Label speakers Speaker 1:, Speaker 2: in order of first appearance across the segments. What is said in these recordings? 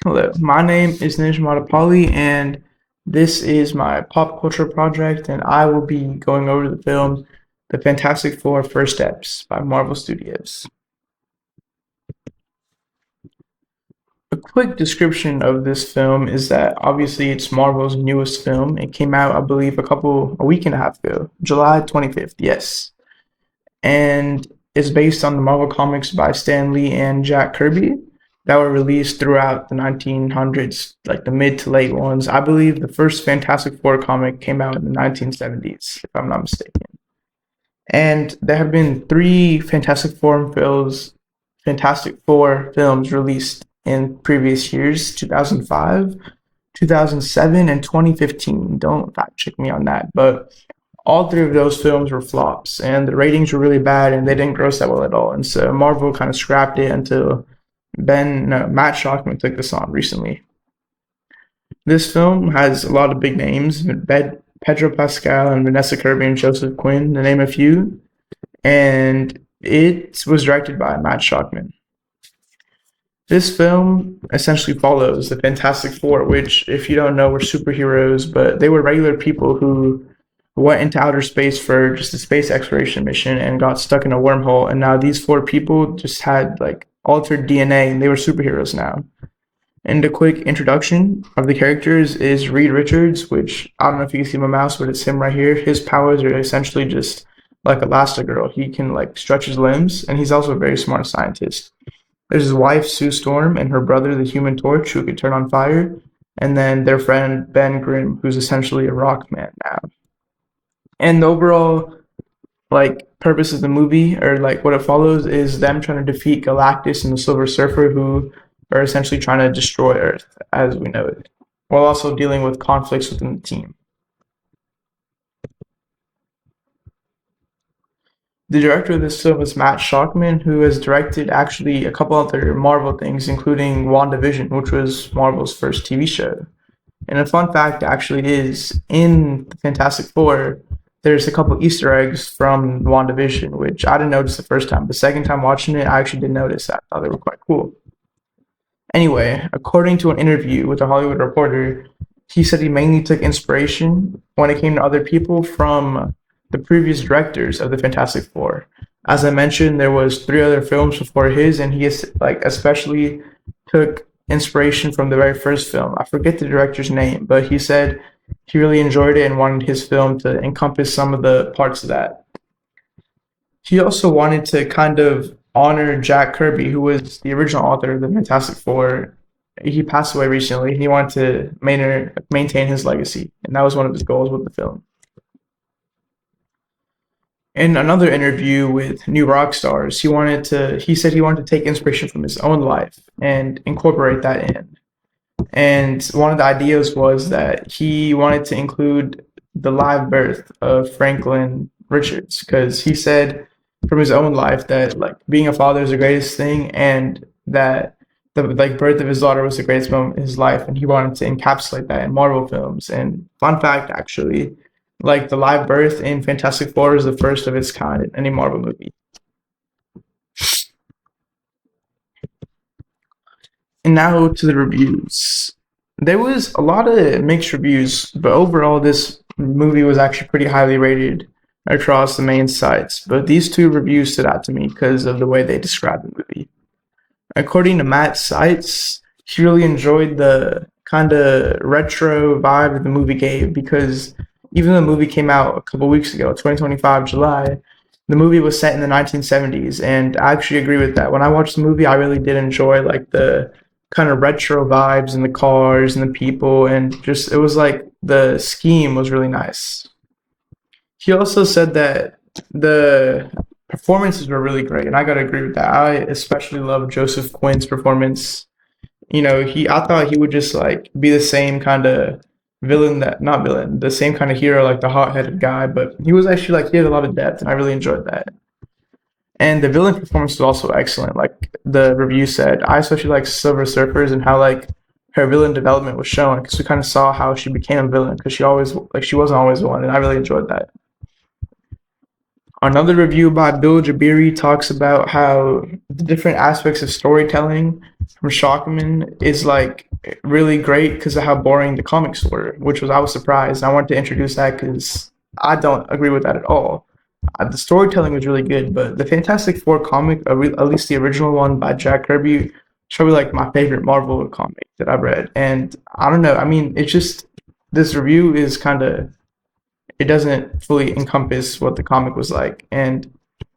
Speaker 1: Hello, my name is Nidhish Mattapalli, and this is my pop culture project, and I will be going over the film The Fantastic Four First Steps by Marvel Studios. A quick description of this film is that obviously it's Marvel's newest film. It came out, I believe, a week and a half ago, July 25th, yes. And it's based on the Marvel comics by Stan Lee and Jack Kirby that were released throughout the 1900s, like the mid to late ones. I believe the first Fantastic Four comic came out in the 1970s, if I'm not mistaken. And there have been three Fantastic Four films released in previous years: 2005, 2007, and 2015. Don't fact check me on that, but all three of those films were flops, and the ratings were really bad, and they didn't gross that well at all. And so Marvel kind of scrapped it until Matt Shockman took this on recently. This film has a lot of big names: Pedro Pascal and Vanessa Kirby and Joseph Quinn, to name a few. And it was directed by Matt Shockman. This film essentially follows the Fantastic Four, which, if you don't know, were superheroes, but they were regular people who went into outer space for just a space exploration mission and got stuck in a wormhole. And now these four people just had like altered DNA and they were superheroes now. And a quick introduction of the characters is Reed Richards, which I don't know if you can see my mouse, but it's him right here. His powers are essentially just like Elastigirl. He can like stretch his limbs, and he's also a very smart scientist. There's his wife, Sue Storm, and her brother, the Human Torch, who can turn on fire. And then their friend, Ben Grimm, who's essentially a rock man now. And the overall like purpose of the movie, or like what it follows, is them trying to defeat Galactus and the Silver Surfer, who are essentially trying to destroy Earth as we know it, while also dealing with conflicts within the team. The director of this film is Matt Shockman, who has directed actually a couple other Marvel things, including WandaVision, which was Marvel's first TV show. And a fun fact actually is, in the Fantastic Four, there's a couple Easter eggs from WandaVision, which I didn't notice the first time. The second time watching it, I actually did notice that. I thought they were quite cool. Anyway, according to an interview with a Hollywood Reporter, he said he mainly took inspiration when it came to other people from the previous directors of the Fantastic Four. As I mentioned, there was three other films before his, and he especially took inspiration from the very first film. I forget the director's name, but he said he really enjoyed it and wanted his film to encompass some of the parts of that. He also wanted to kind of honor Jack Kirby, who was the original author of the Fantastic Four. He passed away recently, and he wanted to maintain his legacy, and that was one of his goals with the film. In another interview with New Rock Stars, he said he wanted to take inspiration from his own life and incorporate that in. And one of the ideas was that he wanted to include the live birth of Franklin Richards, because he said from his own life that like being a father is the greatest thing, and that the like birth of his daughter was the greatest moment in his life, and he wanted to encapsulate that in Marvel films. And fun fact, actually, like the live birth in Fantastic Four is the first of its kind in any Marvel movie. And now to the reviews. There was a lot of mixed reviews, but overall this movie was actually pretty highly rated across the main sites. But these two reviews stood out to me because of the way they described the movie. According to Matt's sites, he really enjoyed the kind of retro vibe that the movie gave, because even though the movie came out a couple weeks ago, 2025 July, the movie was set in the 1970s, and I actually agree with that. When I watched the movie, I really did enjoy like the kind of retro vibes and the cars and the people, and just it was like the scheme was really nice. He also said that the performances were really great, and I gotta agree with that. I especially love Joseph Quinn's performance. You know, I thought he would just like be the same kind of not villain, the same kind of hero, like the hot-headed guy, but he was actually like, he had a lot of depth, and I really enjoyed that. And the villain performance was also excellent. Like the review said, I especially like Silver Surfers and how like her villain development was shown, because we kind of saw how she became a villain, because she wasn't always one, and I really enjoyed that. Another review by Bill Jabiri talks about how the different aspects of storytelling from Shockman is like really great because of how boring the comics were, which was I was surprised. I wanted to introduce that because I don't agree with that at all. The storytelling was really good, but the Fantastic Four comic, at least the original one by Jack Kirby, is probably like my favorite Marvel comic that I've read. And I don't know, I mean, it's just this review is kind of, it doesn't fully encompass what the comic was like. And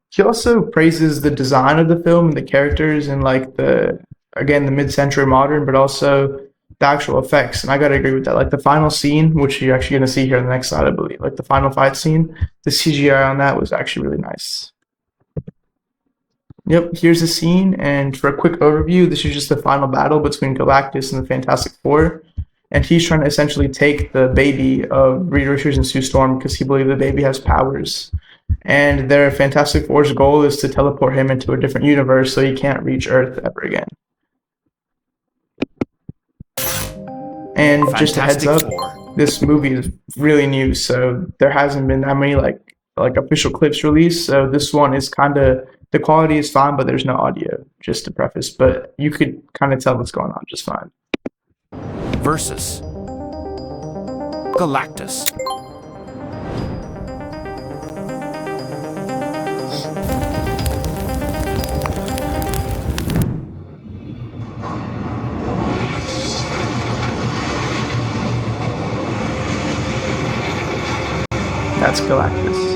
Speaker 1: he also praises the design of the film and the characters and like the mid-century modern, but also the actual effects. And I gotta agree with that. Like the final scene, which you're actually gonna see here on the next slide, I believe, like the final fight scene, the CGI on that was actually really nice. Yep, here's the scene, and for a quick overview, this is just the final battle between Galactus and the Fantastic Four. And he's trying to essentially take the baby of Reed Richards and Sue Storm because he believes the baby has powers. And their Fantastic Four's goal is to teleport him into a different universe so he can't reach Earth ever again. And just a heads up, this movie is really new, so there hasn't been that many like official clips released. So this one is kind of, the quality is fine, but there's no audio, just to preface. But you could kind of tell what's going on just fine.
Speaker 2: Versus Galactus.
Speaker 1: That's Galactus.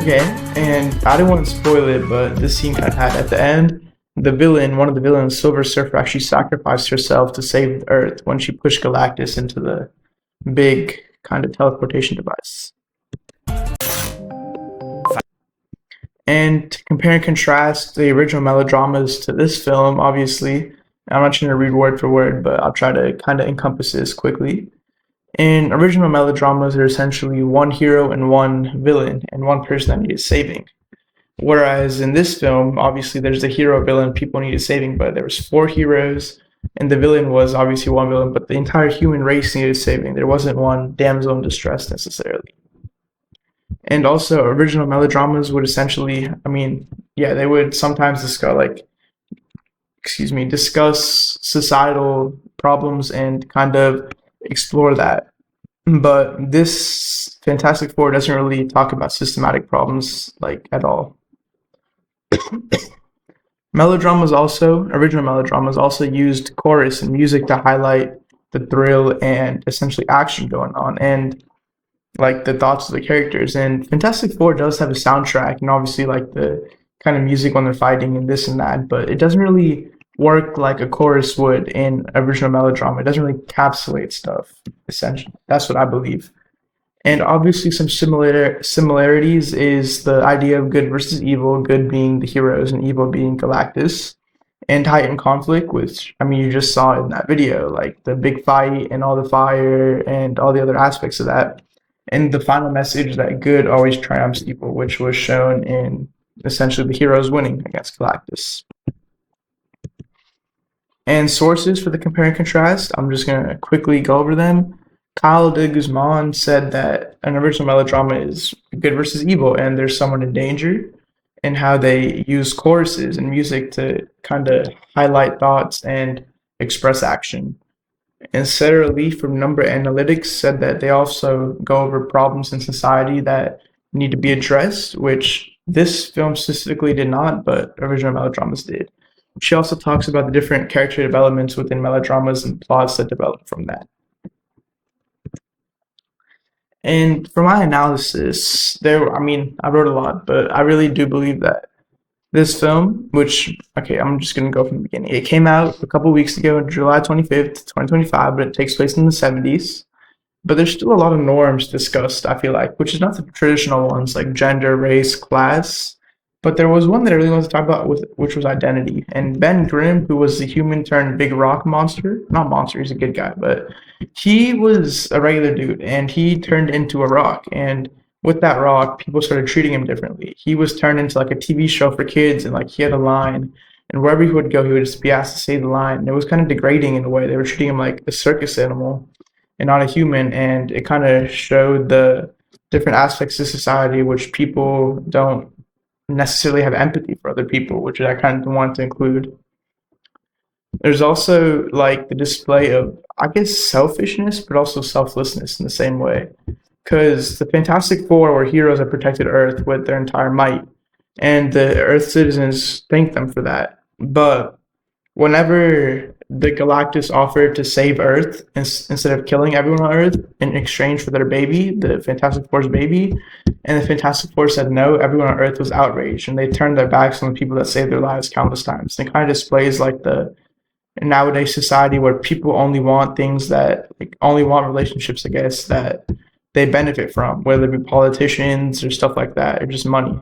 Speaker 1: Okay, and I didn't want to spoil it, but this scene kind of had at the end, the villain, one of the villains, Silver Surfer, actually sacrificed herself to save Earth when she pushed Galactus into the big kind of teleportation device. And to compare and contrast the original melodramas to this film, obviously, I'm not trying to read word for word, but I'll try to kind of encompass this quickly. In original melodramas, there are essentially one hero and one villain, and one person that needed saving. Whereas in this film, obviously, there's the hero, villain, people needed saving, but there was 4 heroes, and the villain was obviously one villain, but the entire human race needed saving. There wasn't one damsel in distress necessarily. And also, original melodramas would essentially, I mean, yeah, they would sometimes discuss societal problems and kind of explore that. But this Fantastic Four doesn't really talk about systematic problems like at all. Original melodramas also used chorus and music to highlight the thrill and essentially action going on and like the thoughts of the characters. And Fantastic Four does have a soundtrack and obviously like the kind of music when they're fighting and this and that, but it doesn't really work like a chorus would in original melodrama. It doesn't really encapsulate stuff, essentially. That's what I believe. And obviously, some similarities is the idea of good versus evil, good being the heroes and evil being Galactus, and heightened conflict, which I mean, you just saw in that video, like the big fight and all the fire and all the other aspects of that. And the final message that good always triumphs evil, which was shown in essentially the heroes winning against Galactus. And sources for the compare and contrast, I'm just going to quickly go over them. Kyle de Guzman said that an original melodrama is good versus evil and there's someone in danger, and how they use choruses and music to kind of highlight thoughts and express action. And Sarah Lee from Number Analytics said that they also go over problems in society that need to be addressed, which this film specifically did not, but original melodramas did. She also talks about the different character developments within melodramas and plots that develop from that. And for my analysis, I mean, I wrote a lot, but I really do believe that this film, which, okay, I'm just going to go from the beginning. It came out a couple weeks ago, July 25th, 2025, but it takes place in the 70s. But there's still a lot of norms discussed, I feel like, which is not the traditional ones like gender, race, class. But there was one that I really wanted to talk about, which was identity. And Ben Grimm, who was the human turned big rock monster, not monster, he's a good guy, but he was a regular dude and he turned into a rock. And with that rock, people started treating him differently. He was turned into like a TV show for kids and like he had a line. And wherever he would go, he would just be asked to say the line. And it was kind of degrading in a way. They were treating him like a circus animal and not a human. And it kind of showed the different aspects of society which people don't necessarily have empathy for other people, which I kind of want to include. There's also like the display of, I guess, selfishness, but also selflessness in the same way. Because the Fantastic Four were heroes that protected Earth with their entire might, and the Earth citizens thanked them for that. But whenever the Galactus offered to save Earth instead of killing everyone on Earth in exchange for their baby, the Fantastic Four's baby, and the Fantastic Four said no, everyone on Earth was outraged, and they turned their backs on the people that saved their lives countless times. And it kind of displays like the nowadays society where people only want things that like only want relationships, I guess, that they benefit from, whether it be politicians or stuff like that, or just money.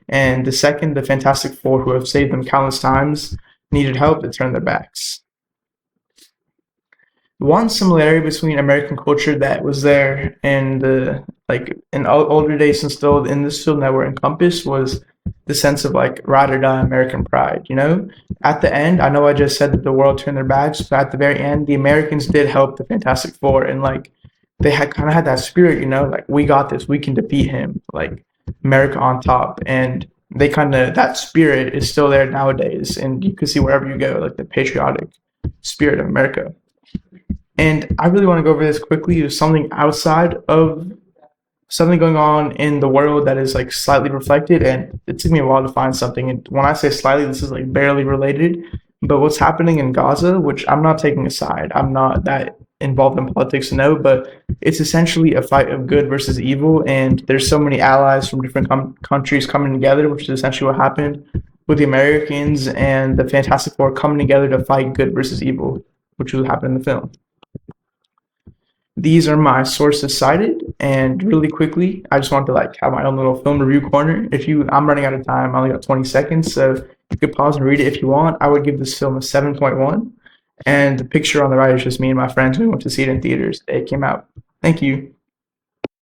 Speaker 1: And the second the Fantastic Four, who have saved them countless times, needed help, they turned their backs. One similarity between American culture that was there and in older days instilled in this film that were encompassed was the sense of like ride or die American pride. You know, at the end, I know I just said that the world turned their backs, but at the very end, the Americans did help the Fantastic Four, and like they had kind of had that spirit. You know, like we got this, we can defeat him, like America on top, and they kind of that spirit is still there nowadays, and you can see wherever you go, like the patriotic spirit of America. And I really want to go over this quickly. There's something outside of something going on in the world that is like slightly reflected, and it took me a while to find something. And when I say slightly, this is like barely related. But what's happening in Gaza, which I'm not taking a side, I'm not that involved in politics to know, but it's essentially a fight of good versus evil, and there's so many allies from different countries coming together, which is essentially what happened with the Americans and the Fantastic Four coming together to fight good versus evil, which will happen in the film. These are my sources cited, and really quickly, I just want to like have my own little film review corner. I'm running out of time. I only got 20 seconds, so you could pause and read it if you want. I would give this film a 7.1, and the picture on the right is just me and my friends. We went to see it in theaters. It came out. Thank you.